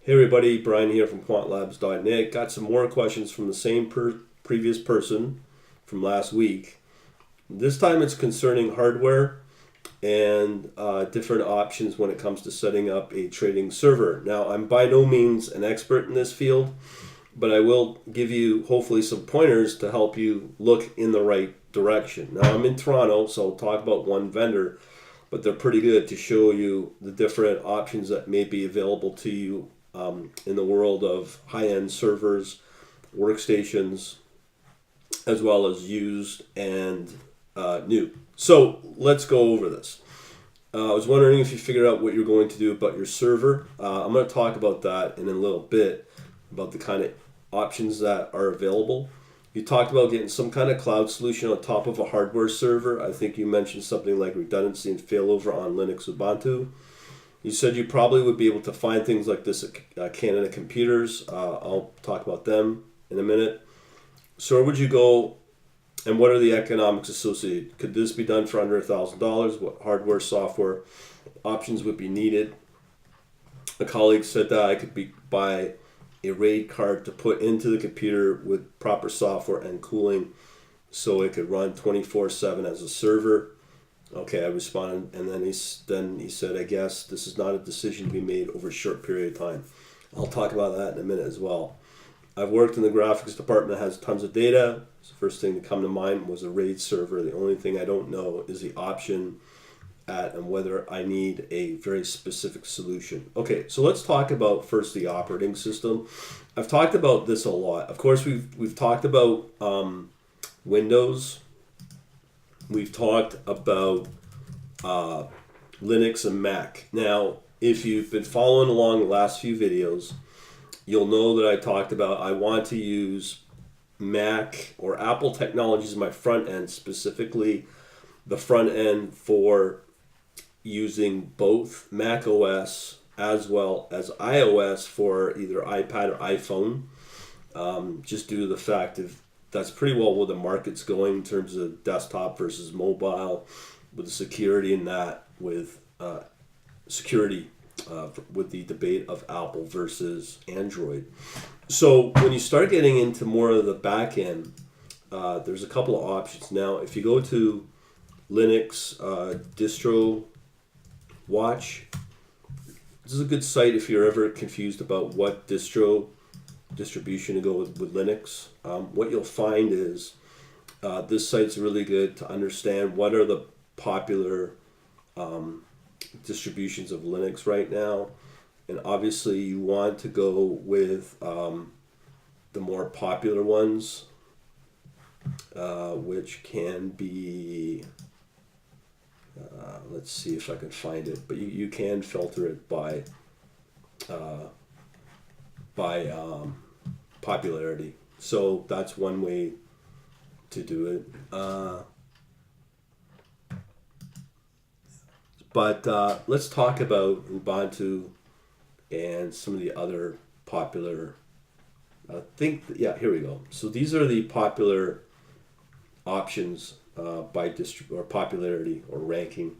Hey everybody, Brian here from quantlabs.net. Got some more questions from the same previous person from last week. This time it's concerning hardware and different options when it comes to setting up a trading server. Now, I'm by no means an expert in this field, but I will give you hopefully some pointers to help you look in the right direction. Now, I'm in Toronto, so I'll talk about one vendor, but they're pretty good to show you the different options that may be available to you in the world of high-end servers, workstations, as well as used and new. So let's go over this. I was wondering if you figured out what you're going to do about your server. I'm going to talk about that in a little bit, about the kind of options that are available. You talked about getting some kind of cloud solution on top of a hardware server. I think you mentioned something like redundancy and failover on Linux Ubuntu. You said you probably would be able to find things like this at Canada Computers. I'll talk about them in a minute. So where would you go, and what are the economics associated? Could this be done for under $1,000? What hardware, software options would be needed? A colleague said that I could buy a RAID card to put into the computer with proper software and cooling so it could run 24/7 as a server. Okay, I responded, and then he said, I guess this is not a decision to be made over a short period of time. I'll talk about that in a minute as well. I've worked in the graphics department that has tons of data. So the first thing to come to mind was a RAID server. The only thing I don't know is the option at and whether I need a very specific solution. Okay, so let's talk about first the operating system. I've talked about this a lot. Of course, we've talked about Windows. We've talked about Linux and Mac. Now, if you've been following along the last few videos, you'll know that I talked about I want to use Mac or Apple technologies in my front end, specifically the front end for using both Mac OS as well as iOS for either iPad or iPhone, just due to the fact of that's pretty well where the market's going in terms of desktop versus mobile, with the security in that, with security with the debate of Apple versus Android. So when you start getting into more of the back end, there's a couple of options. Now, if you go to Linux Distro Watch, this is a good site if you're ever confused about what distribution to go with Linux. What you'll find is this site's really good to understand what are the popular distributions of Linux right now, and obviously you want to go with the more popular ones, which can be let's see if I can find it, but you can filter it by popularity. So that's one way to do it. But let's talk about Ubuntu and some of the other popular. Here we go. So these are the popular options by or popularity or ranking.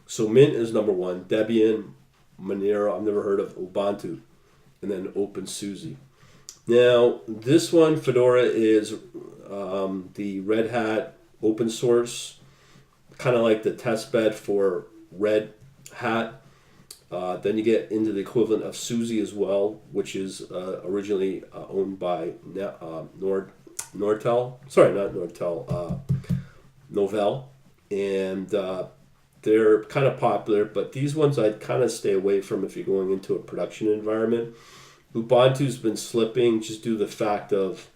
So Mint is number one, Debian, Monero, I've never heard of, Ubuntu, and then OpenSUSE. Now, this one, Fedora, is the Red Hat open source, kind of like the test bed for Red Hat. Then you get into the equivalent of SUSE as well, which is originally owned by Nortel. Sorry, not Nortel, Novell. And they're kind of popular, but these ones I'd kind of stay away from if you're going into a production environment. Ubuntu's been slipping just due to the fact of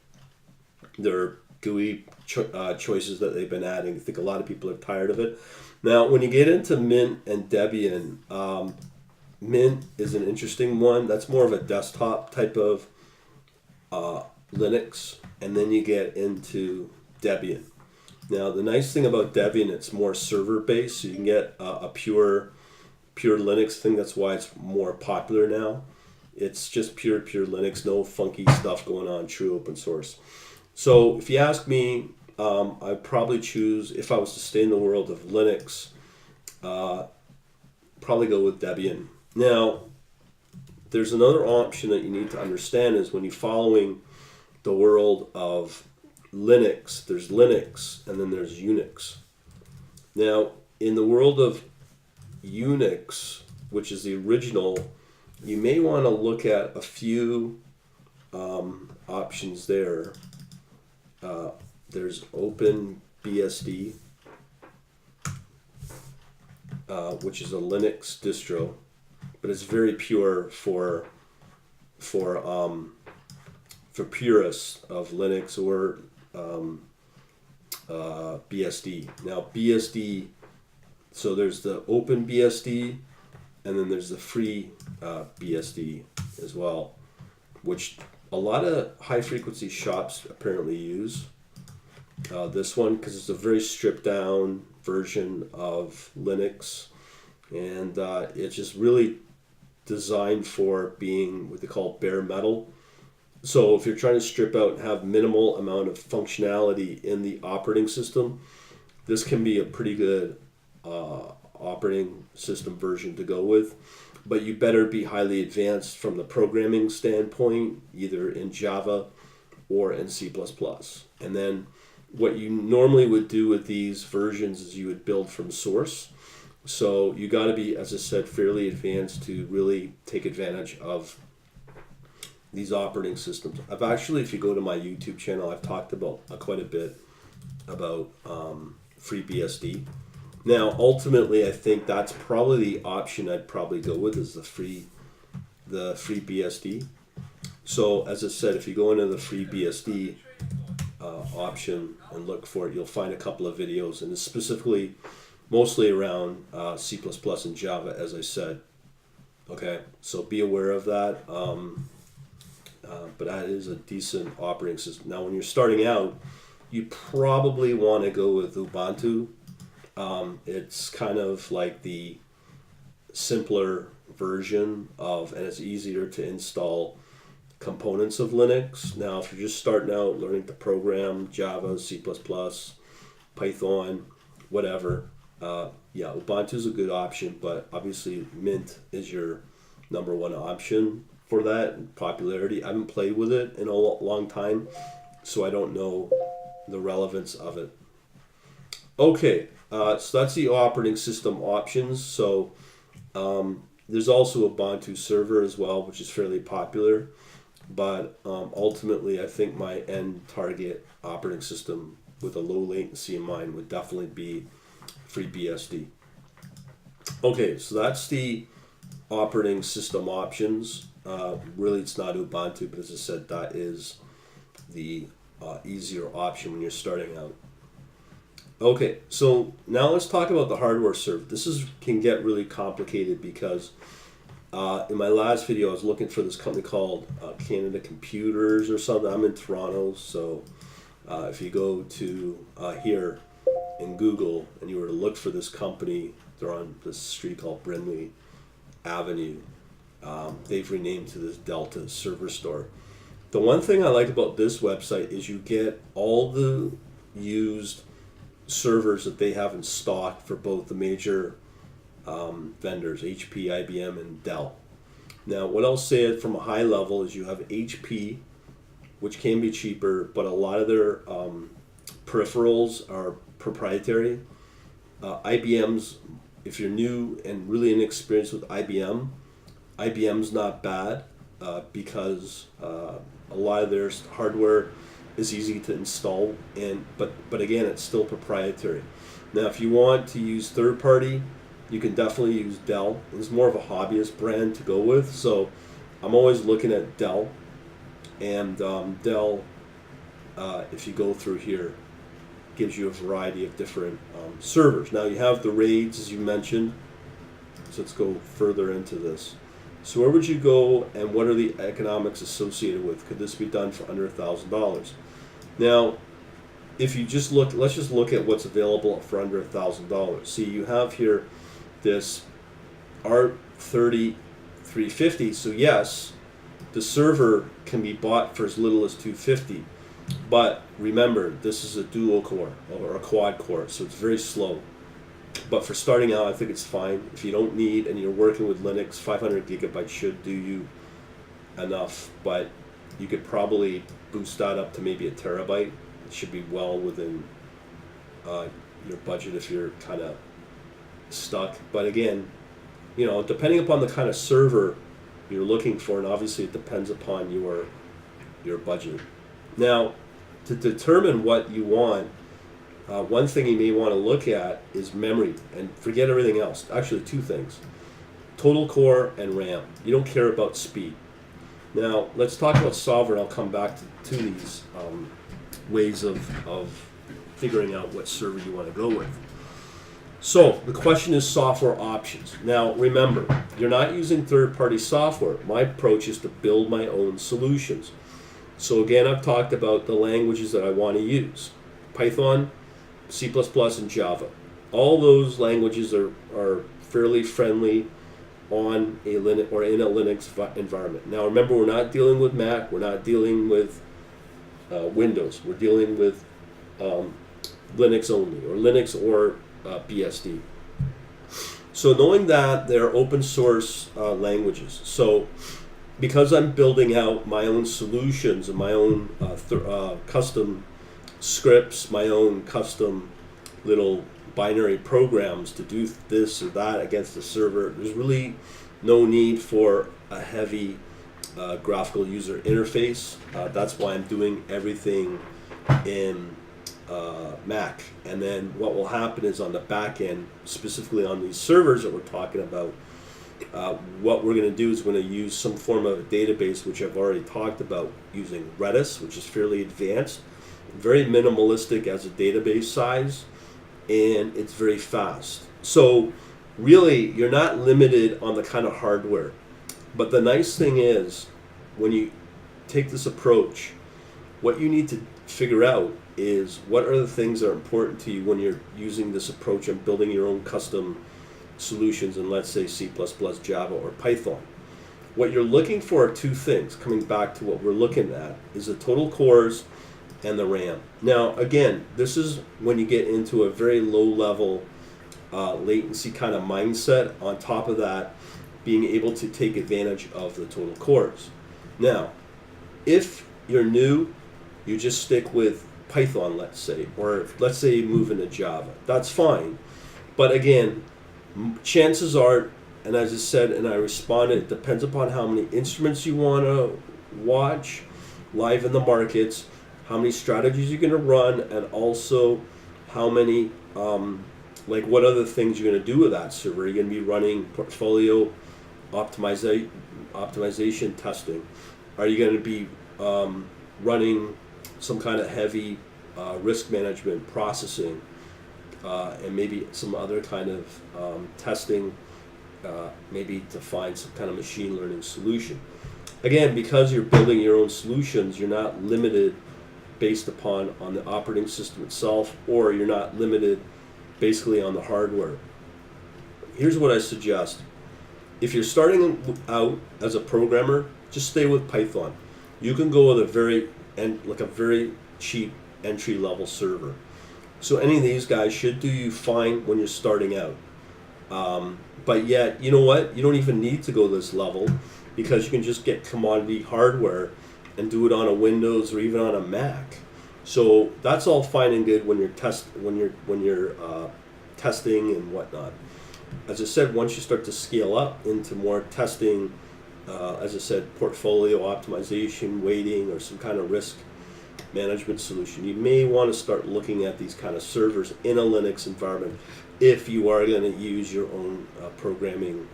their GUI choices that they've been adding. I think a lot of people are tired of it. Now, when you get into Mint and Debian, Mint is an interesting one. That's more of a desktop type of Linux, and then you get into Debian. Now, the nice thing about Debian, it's more server-based, so you can get a pure Linux thing. That's why it's more popular now. It's just pure Linux, no funky stuff going on, true open source. So if you ask me, I'd probably choose, if I was to stay in the world of Linux, probably go with Debian. Now, there's another option that you need to understand is when you're following the world of Linux, there's Linux and then there's Unix. Now, in the world of Unix, which is the original, you may want to look at a few options there. There's OpenBSD, which is a Linux distro, but it's very pure for purists of Linux or BSD. Now BSD, so there's the OpenBSD, and then there's the free BSD as well, which a lot of high frequency shops apparently use this one because it's a very stripped down version of Linux, and it's just really designed for being what they call bare metal. So if you're trying to strip out and have minimal amount of functionality in the operating system, this can be a pretty good operating system version to go with. But you better be highly advanced from the programming standpoint, either in Java or in C++. And then what you normally would do with these versions is you would build from source. So you got to be, as I said, fairly advanced to really take advantage of these operating systems. I've actually, if you go to my YouTube channel, I've talked about quite a bit about FreeBSD. Now, ultimately, I think that's probably the option I'd probably go with is the FreeBSD. So, as I said, if you go into the FreeBSD option and look for it, you'll find a couple of videos, and it's specifically mostly around C++ and Java, as I said. Okay, so be aware of that. But that is a decent operating system. Now, when you're starting out, you probably want to go with Ubuntu. It's kind of like the simpler version of, and it's easier to install components of Linux. Now, if you're just starting out learning to program Java, C++, Python, whatever, yeah, Ubuntu is a good option, but obviously Mint is your number one option for that popularity. I haven't played with it in a long time, so I don't know the relevance of it. Okay, so that's the operating system options. So there's also a Ubuntu server as well, which is fairly popular. But ultimately, I think my end target operating system with a low latency in mind would definitely be FreeBSD. Okay, so that's the operating system options. Really, it's not Ubuntu, but as I said, that is the easier option when you're starting out. Okay, so now let's talk about the hardware server. This can get really complicated because in my last video I was looking for this company called Canada Computers or something. I'm in Toronto, so if you go to here in Google and you were to look for this company, they're on this street called Brimley Avenue. They've renamed to this Delta Server Store. The one thing I like about this website is you get all the used servers that they have in stock for both the major vendors, HP, IBM, and Dell. Now, what I'll say from a high level is you have HP, which can be cheaper, but a lot of their peripherals are proprietary. IBM's, if you're new and really inexperienced with IBM's not bad because a lot of their hardware is easy to install, but again, it's still proprietary. Now, if you want to use third party, you can definitely use Dell. It's more of a hobbyist brand to go with, so I'm always looking at Dell. And Dell, if you go through here, gives you a variety of different servers. Now you have the RAIDs, as you mentioned. So let's go further into this. So where would you go, and what are the economics associated with? Could this be done for under $1,000? Now, if you just look, let's just look at what's available for under $1,000. See, you have here this R30 350. So yes, the server can be bought for as little as $250. But remember, this is a dual core or a quad core, so it's very slow. But for starting out, I think it's fine. If you don't need and you're working with Linux, 500 gigabytes should do you enough, but you could probably boost that up to maybe a terabyte. It should be well within your budget if you're kind of stuck. But again, depending upon the kind of server you're looking for, and obviously it depends upon your budget. Now, to determine what you want, one thing you may want to look at is memory, and forget everything else. Actually, two things: total core and RAM. You don't care about speed. Now, let's talk about software. I'll come back to these ways of figuring out what server you want to go with. So the question is software options. Now remember, you're not using third-party software. My approach is to build my own solutions. So again, I've talked about the languages that I want to use: Python, C++, and Java. All those languages are fairly friendly on a Linux or in a Linux environment. Now remember, we're not dealing with Mac, we're not dealing with Windows, we're dealing with Linux only, or Linux or BSD. So knowing that they're open source languages, so because I'm building out my own solutions and my own custom scripts, my own custom little binary programs to do this or that against the server, there's really no need for a heavy graphical user interface. That's why I'm doing everything in Mac. And then what will happen is on the back end, specifically on these servers that we're talking about, what we're going to do is we're going to use some form of a database, which I've already talked about, using Redis, which is fairly advanced, very minimalistic as a database size, and it's very fast. So really, you're not limited on the kind of hardware. But the nice thing is, when you take this approach, what you need to figure out is what are the things that are important to you when you're using this approach and building your own custom solutions in, let's say, C++, Java, or Python. What you're looking for are two things. Coming back to what we're looking at is the total cores and the RAM. Now, again, this is when you get into a very low level latency kind of mindset. On top of that, being able to take advantage of the total cores. Now, if you're new, you just stick with Python, let's say, or let's say you move into Java. That's fine. But again, chances are, and as I said and I responded, it depends upon how many instruments you want to watch live in the markets, how many strategies you're going to run, and also how many, what other things you're going to do with that server. You're going to be running portfolio optimization testing. Are you going to be running some kind of heavy risk management processing, and maybe some other kind of testing, maybe to find some kind of machine learning solution? Again, because you're building your own solutions, you're not limited based upon on the operating system itself, or you're not limited basically on the hardware. Here's what I suggest. If you're starting out as a programmer, just stay with Python. You can go with a very cheap entry level server. So any of these guys should do you fine when you're starting out. But yet, you know what? You don't even need to go this level, because you can just get commodity hardware and do it on a Windows or even on a Mac. So that's all fine and good when you're testing and whatnot. As I said, once you start to scale up into more testing, as I said, portfolio optimization, weighting, or some kind of risk management solution, you may want to start looking at these kind of servers in a Linux environment if you are going to use your own programming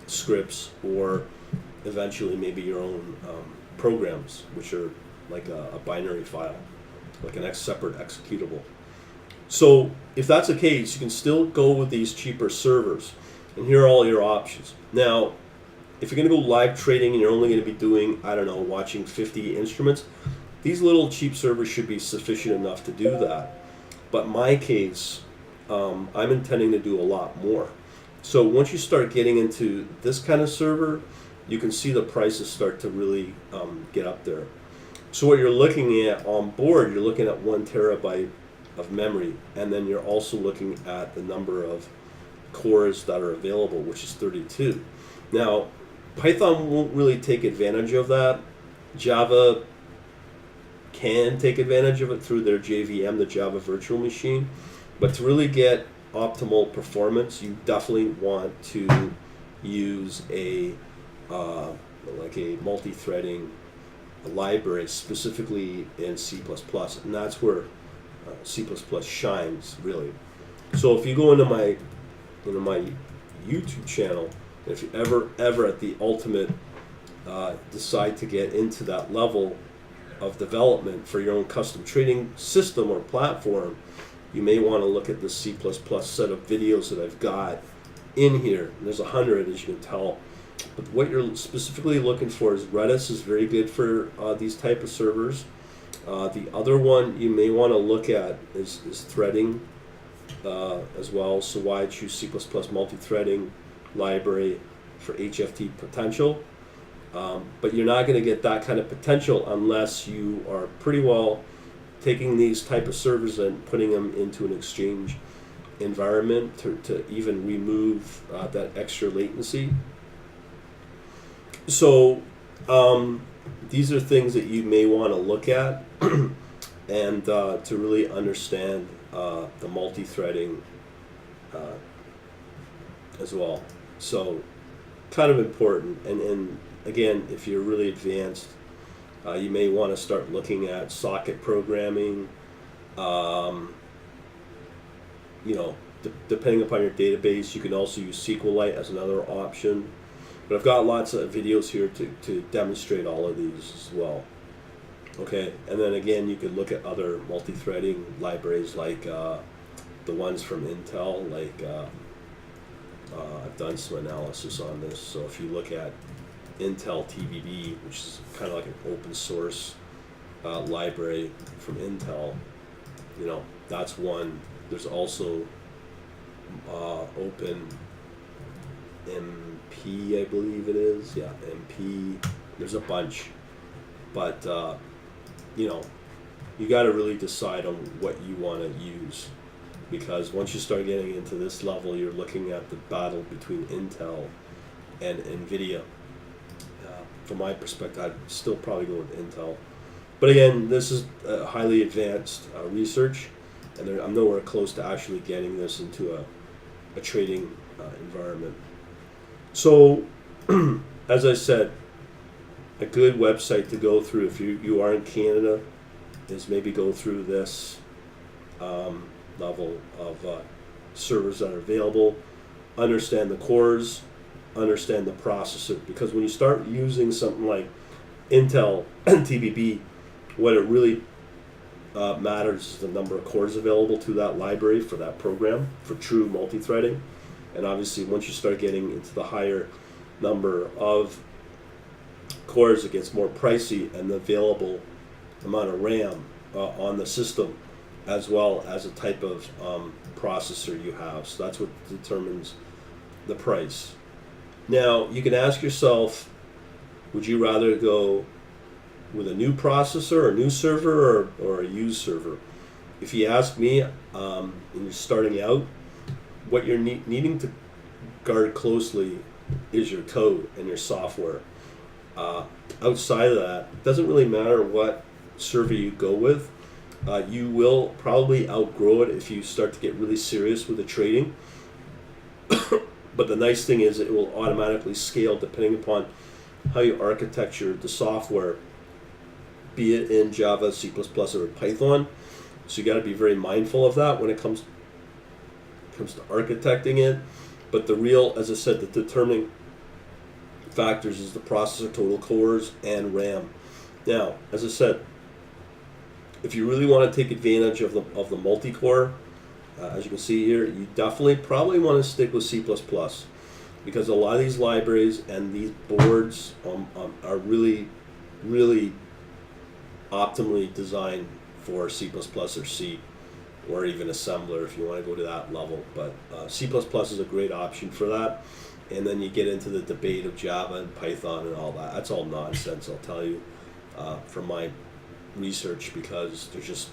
scripts, or eventually maybe your own programs, which are like a binary file, like an separate executable. So if that's the case, you can still go with these cheaper servers, and here are all your options. Now, if you're going to go live trading and you're only going to be doing, I don't know, watching 50 instruments, these little cheap servers should be sufficient enough to do that. But in my case, I'm intending to do a lot more. So once you start getting into this kind of server, you can see the prices start to really get up there. So what you're looking at on board, you're looking at 1 terabyte of memory, and then you're also looking at the number of cores that are available, which is 32. Now, Python won't really take advantage of that. Java can take advantage of it through their JVM, the Java Virtual Machine. But to really get optimal performance, you definitely want to use a like a multi-threading library, specifically in C++, and that's where C++ shines really. So if you go into my YouTube channel, if you ever at the ultimate decide to get into that level of development for your own custom trading system or platform, you may want to look at the C++ set of videos that I've got in here. There's 100, as you can tell. But what you're specifically looking for is Redis is very good for these type of servers. The other one you may want to look at is threading as well. So why choose C++ multi-threading library for HFT potential? But you're not going to get that kind of potential unless you are pretty well taking these type of servers and putting them into an exchange environment to even remove that extra latency. So these are things that you may want to look at and to really understand the multi-threading as well. So kind of important. And again, if you're really advanced, you may want to start looking at socket programming. Depending upon your database, you can also use SQLite as another option. But I've got lots of videos here to demonstrate all of these as well. Okay, and then again, you could look at other multi-threading libraries like the ones from Intel. Like I've done some analysis on this. So if you look at Intel TBB, which is kind of like an open source library from Intel, that's one. There's also Open MP, I believe it is. Yeah, MP. There's a bunch, but you got to really decide on what you want to use, because once you start getting into this level, you're looking at the battle between Intel and NVIDIA. From my perspective, I'd still probably go with Intel. But again, this is highly advanced research, and I'm nowhere close to actually getting this into a trading environment. So, as I said, a good website to go through if you are in Canada is maybe go through this level of servers that are available, understand the cores, understand the processor, because when you start using something like Intel TBB, what it really matters is the number of cores available to that library for that program for true multi-threading. And obviously once you start getting into the higher number of cores, it gets more pricey, and the available amount of RAM on the system, as well as a type of processor you have. So that's what determines the price. Now, you can ask yourself, would you rather go with a new processor, a new server, or a used server? If you ask me, and you're starting out, what you're needing to guard closely is your code and your software. Outside of that, it doesn't really matter what server you go with. You will probably outgrow it if you start to get really serious with the trading. But the nice thing is it will automatically scale depending upon how you architecture the software, be it in Java, C++, or Python. So you got to be very mindful of that when it comes to architecting it. But the real, as I said, the determining factors is the processor, total cores, and RAM. Now, as I said, if you really want to take advantage of the multi-core, as you can see here, you definitely probably want to stick with C++, because a lot of these libraries and these boards are really, really optimally designed for C++ or C, or even assembler if you want to go to that level. But C++ is a great option for that. And then you get into the debate of Java and Python and all that. That's all nonsense, I'll tell you, from my research, because there's just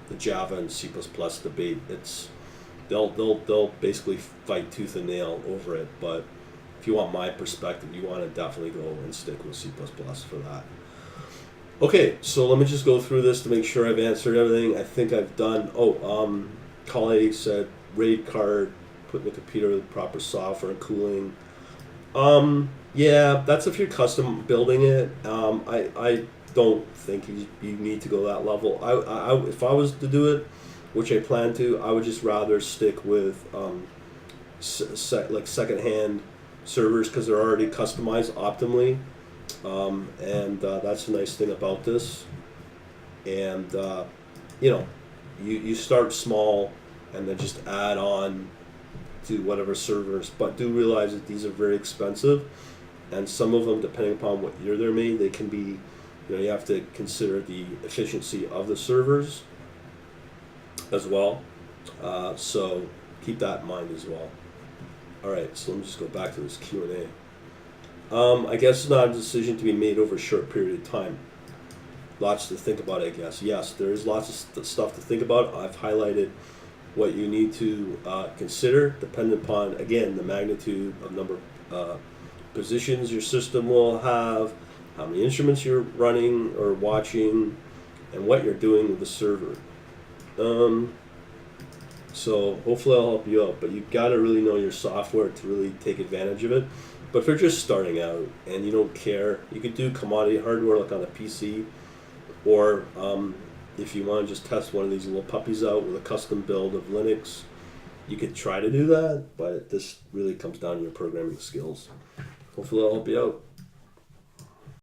the Java and C++ debate. They'll basically fight tooth and nail over it. But if you want my perspective, you want to definitely go and stick with C++ for that. Okay, so let me just go through this to make sure I've answered everything. I think I've done. Colleague said RAID card, putting the computer with proper software and cooling. Yeah, that's if you're custom building it. I don't think you need to go that level. If I was to do it, which I plan to, I would just rather stick with like secondhand servers because they're already customized optimally, and that's a nice thing about this. And you start small and then just add on to whatever servers, but do realize that these are very expensive, and some of them, depending upon what year they're made, they can be, you have to consider the efficiency of the servers as well. So keep that in mind as well. All right, so let me just go back to this Q&A. I guess it's not a decision to be made over a short period of time. Lots to think about, I guess. Yes, there is lots of stuff to think about. I've highlighted what you need to consider, depending upon, again, the magnitude of number of positions your system will have, how many instruments you're running or watching, and what you're doing with the server. So hopefully I'll help you out, but you've got to really know your software to really take advantage of it. But if you're just starting out and you don't care, you could do commodity hardware like on a PC, or if you want to just test one of these little puppies out with a custom build of Linux, you could try to do that, but this really comes down to your programming skills. Hopefully I'll help you out.